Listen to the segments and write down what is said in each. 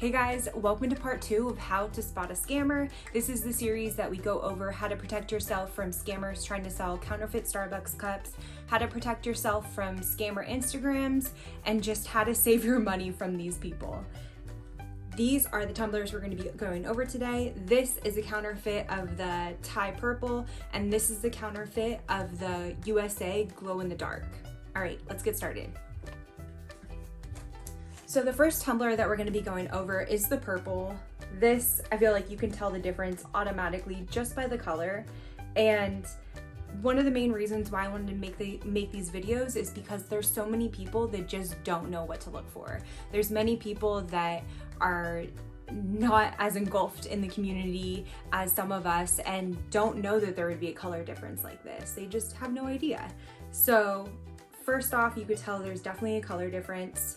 Hey guys, welcome to part 2 of how to spot a scammer. This is the series that we go over how to protect yourself from scammers trying to sell counterfeit Starbucks cups, how to protect yourself from scammer Instagrams, and just how to save your money from these people. These are the tumblers we're going to be going over today. This is a counterfeit of the Thai purple, and this is the counterfeit of the USA glow in the dark. All right, let's get started. So the first tumbler that we're going to be going over is the purple. This, I feel like you can tell the difference automatically just by the color. And one of the main reasons why I wanted to make these videos is because there's so many people that just don't know what to look for. There's many people that are not as engulfed in the community as some of us and don't know that there would be a color difference like this. They just have no idea. So first off, you could tell there's definitely a color difference.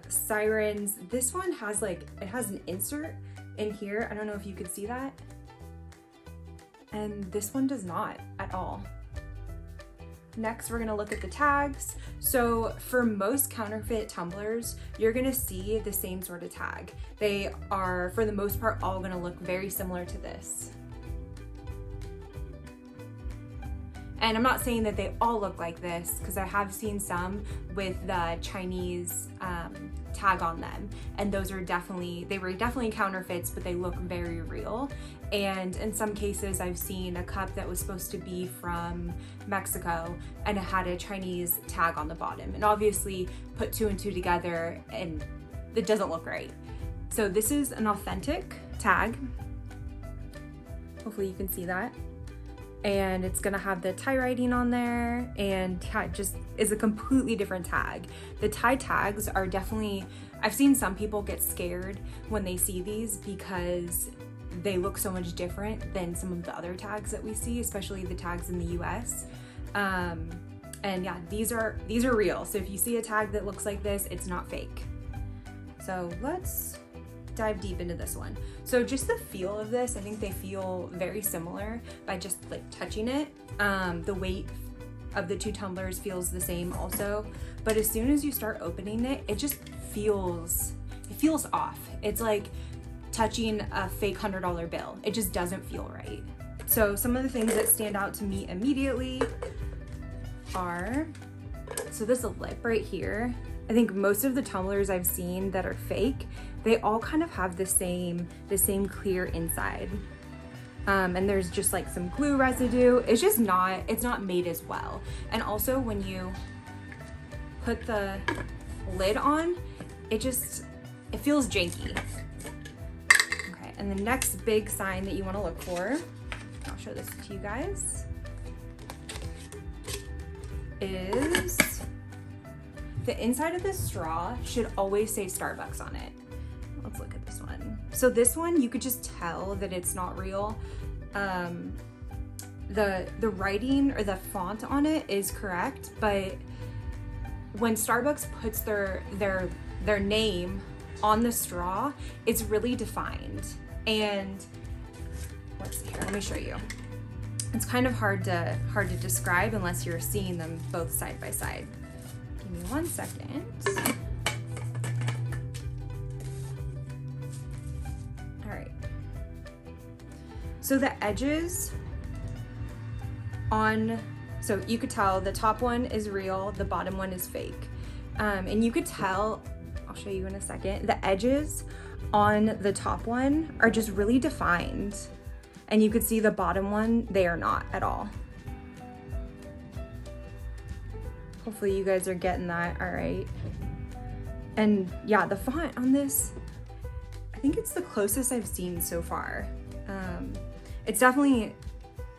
Sirens, this one has it has an insert in here. I don't know if you could see that. And this one does not at all. Next, we're gonna look at the tags. So for most counterfeit tumblers, you're gonna see the same sort of tag. They are, for the most part, all gonna look very similar to this. And I'm not saying that they all look like this, because I have seen some with the Chinese tag on them. And those are they were definitely counterfeits, but they look very real. And in some cases, I've seen a cup that was supposed to be from Mexico and it had a Chinese tag on the bottom. And obviously put 2 and 2 together and it doesn't look right. So this is an authentic tag. Hopefully you can see that. And it's gonna have the Thai writing on there, and it just is a completely different tag. The Thai tags are definitely, I've seen some people get scared when they see these because they look so much different than some of the other tags that we see, especially the tags in the US. And yeah, these are real. So if you see a tag that looks like this, it's not fake. So let's dive deep into this one. So just the feel of this, I think they feel very similar by just touching it. The weight of the 2 tumblers feels the same also, but as soon as you start opening it, it just feels off. It's like touching a fake $100 bill. It just doesn't feel right. So some of the things that stand out to me immediately are, so this lip right here, I think most of the tumblers I've seen that are fake, they all kind of have the same clear inside. And there's just some glue residue. It's not made as well. And also when you put the lid on, it feels janky. Okay, and the next big sign that you want to look for, I'll show this to you guys, is the inside of the straw should always say Starbucks on it. Let's look at this one. So this one, you could just tell that it's not real. The writing or the font on it is correct, but when Starbucks puts their name on the straw, it's really defined. And let's see here, let me show you. It's kind of hard to describe unless you're seeing them both side by side. Give me 1 second. All right. So the edges so you could tell the top one is real, the bottom one is fake. And you could tell, I'll show you in a second, the edges on the top one are just really defined. And you could see the bottom one, they are not at all. Hopefully you guys are getting that, all right. And yeah, the font on this, I think it's the closest I've seen so far. It's definitely,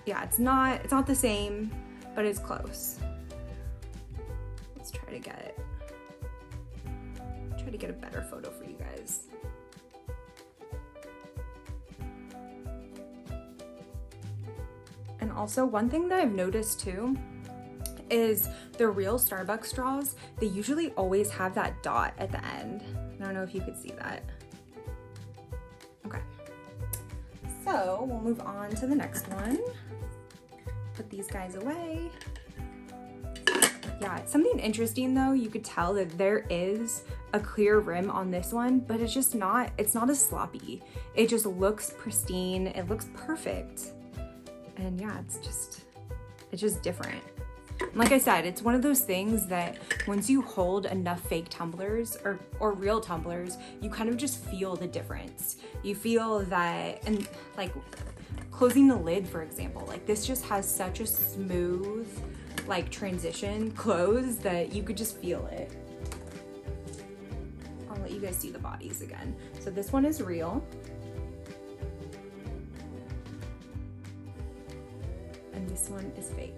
yeah, it's not the same, but it's close. Let's try to get a better photo for you guys. And also one thing that I've noticed too is the real Starbucks straws, they usually always have that dot at the end. I don't know if you could see that. Okay. So we'll move on to the next one. Put these guys away. Yeah, something interesting though, you could tell that there is a clear rim on this one, but it's not as sloppy. It just looks pristine, it looks perfect. And yeah, it's just different. Like I said, it's one of those things that once you hold enough fake tumblers or real tumblers, you kind of just feel the difference. You feel that, and like closing the lid, for example, like this just has such a smooth like transition close that you could just feel it. I'll let you guys see the bodies again. So this one is real. And this one is fake.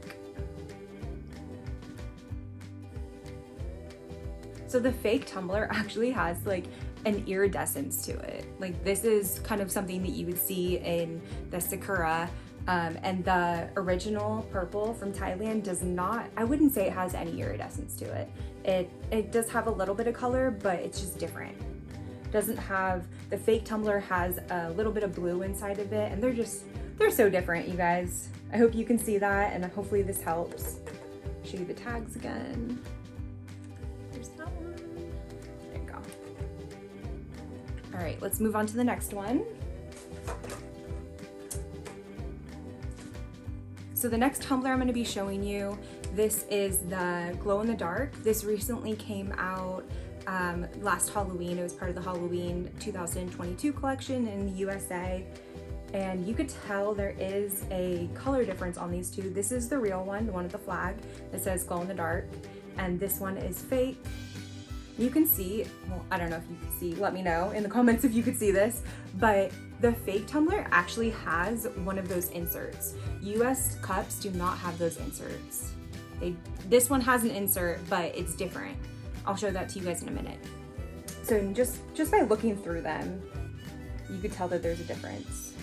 So the fake tumbler actually has like an iridescence to it. Like this is kind of something that you would see in the Sakura, and the original purple from Thailand does not, I wouldn't say it has any iridescence to it. It does have a little bit of color, but it's just different. Doesn't have, the fake tumbler has a little bit of blue inside of it, and they're so different, you guys. I hope you can see that, and hopefully this helps. Show you the tags again. There's that one. There you go. All right, let's move on to the next one. So the next tumbler I'm going to be showing you, this is the glow in the dark. This recently came out last Halloween. It was part of the Halloween 2022 collection in the USA. And you could tell there is a color difference on these two. This is the real one, the one with the flag that says glow in the dark. And this one is fake. You can see, well, I don't know if you can see, let me know in the comments if you could see this, but the fake tumbler actually has one of those inserts. US cups do not have those inserts. This one has an insert, but it's different. I'll show that to you guys in a minute. So just by looking through them, you could tell that there's a difference.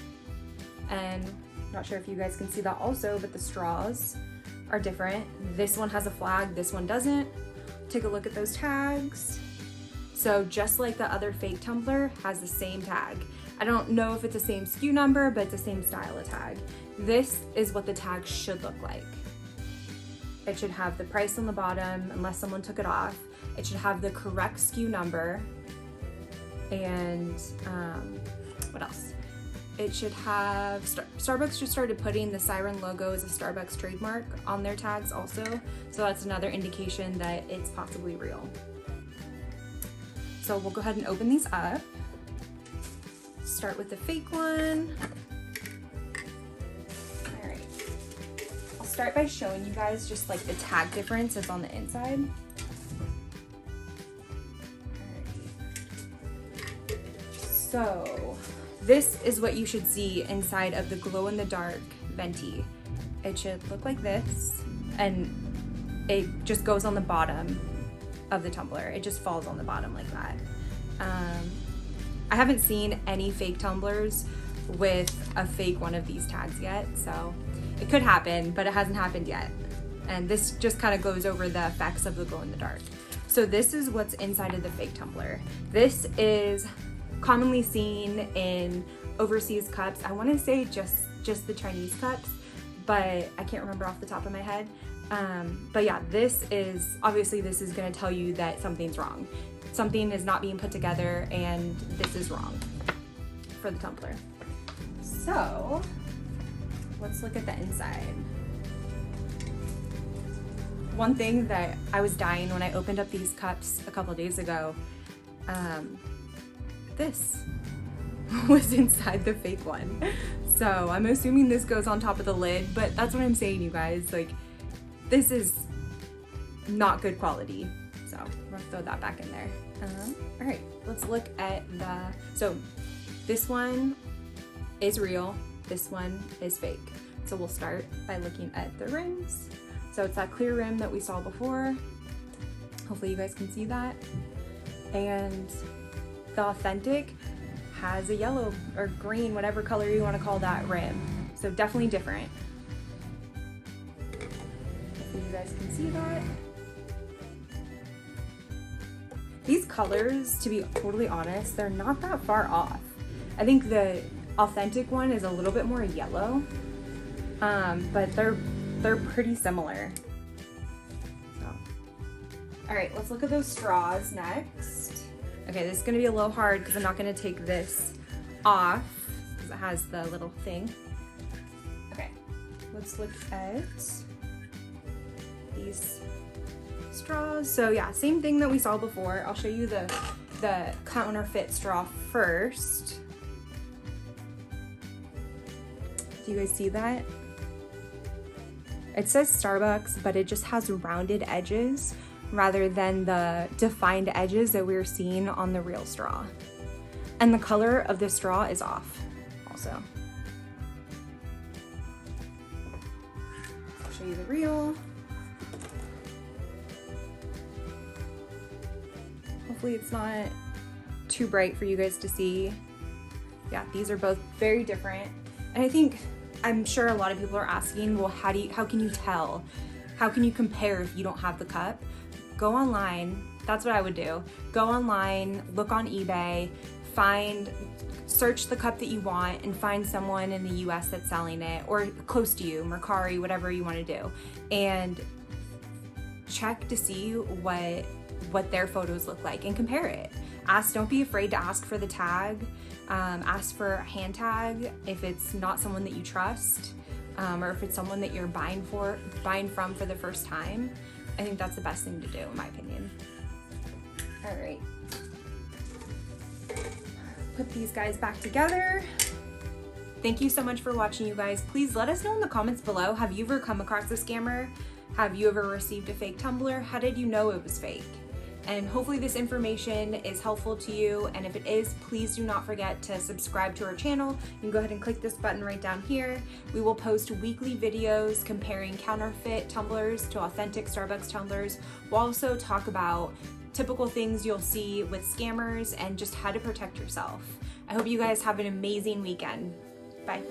And not sure if you guys can see that also, but the straws are different. This one has a flag, this one doesn't. Take a look at those tags. So just like the other fake tumbler has the same tag. I don't know if it's the same SKU number, but it's the same style of tag. This is what the tag should look like. It should have the price on the bottom, unless someone took it off. It should have the correct SKU number. And what else? It should have, Starbucks just started putting the siren logo as a Starbucks trademark on their tags also. So that's another indication that it's possibly real. So we'll go ahead and open these up. Start with the fake one. All right. I'll start by showing you guys just like the tag difference that's on the inside. All right. So this is what you should see inside of the glow in the dark venti. It should look like this, and it just goes on the bottom of the tumbler. It just falls on the bottom like that. I haven't seen any fake tumblers with a fake one of these tags yet, so it could happen, but it hasn't happened yet. And this just kind of goes over the effects of the glow in the dark. So this is what's inside of the fake tumbler. This is commonly seen in overseas cups. I want to say just the Chinese cups, but I can't remember off the top of my head. But yeah, this is going to tell you that something's wrong. Something is not being put together, and this is wrong for the tumbler. So let's look at the inside. One thing that I was dying when I opened up these cups a couple days ago, this was inside the fake one. So I'm assuming this goes on top of the lid, but that's what I'm saying, you guys. Like, this is not good quality. So I'm gonna throw that back in there. All right, let's look at so this one is real, this one is fake. So we'll start by looking at the rims. So it's that clear rim that we saw before. Hopefully you guys can see that. And the authentic has a yellow or green, whatever color you want to call that rim. So definitely different. Hopefully you guys can see that. These colors, to be totally honest, they're not that far off. I think the authentic one is a little bit more yellow, but they're pretty similar. So All right, let's look at those straws next. Okay, this is gonna be a little hard because I'm not gonna take this off because it has the little thing. Okay, let's look at these straws. So yeah, same thing that we saw before. I'll show you the counterfeit straw first. Do you guys see that? It says Starbucks, but it just has rounded edges rather than the defined edges that we're seeing on the real straw. And the color of the straw is off also. I'll show you the real. Hopefully it's not too bright for you guys to see. Yeah, these are both very different. And I'm sure a lot of people are asking, well, how can you tell? How can you compare if you don't have the cup? Go online. That's what I would do. Go online, look on eBay, search the cup that you want and find someone in the US that's selling it or close to you, Mercari, whatever you want to do. And check to see what their photos look like and compare it. Don't be afraid to ask for the tag. Ask for a hand tag if it's not someone that you trust, or if it's someone that you're buying from for the first time. I think that's the best thing to do, in my opinion. All right. Put these guys back together. Thank you so much for watching, you guys. Please let us know in the comments below, have you ever come across a scammer? Have you ever received a fake tumbler? How did you know it was fake? And hopefully this information is helpful to you. And if it is, please do not forget to subscribe to our channel. You can go ahead and click this button right down here. We will post weekly videos comparing counterfeit tumblers to authentic Starbucks tumblers. We'll also talk about typical things you'll see with scammers and just how to protect yourself. I hope you guys have an amazing weekend. Bye.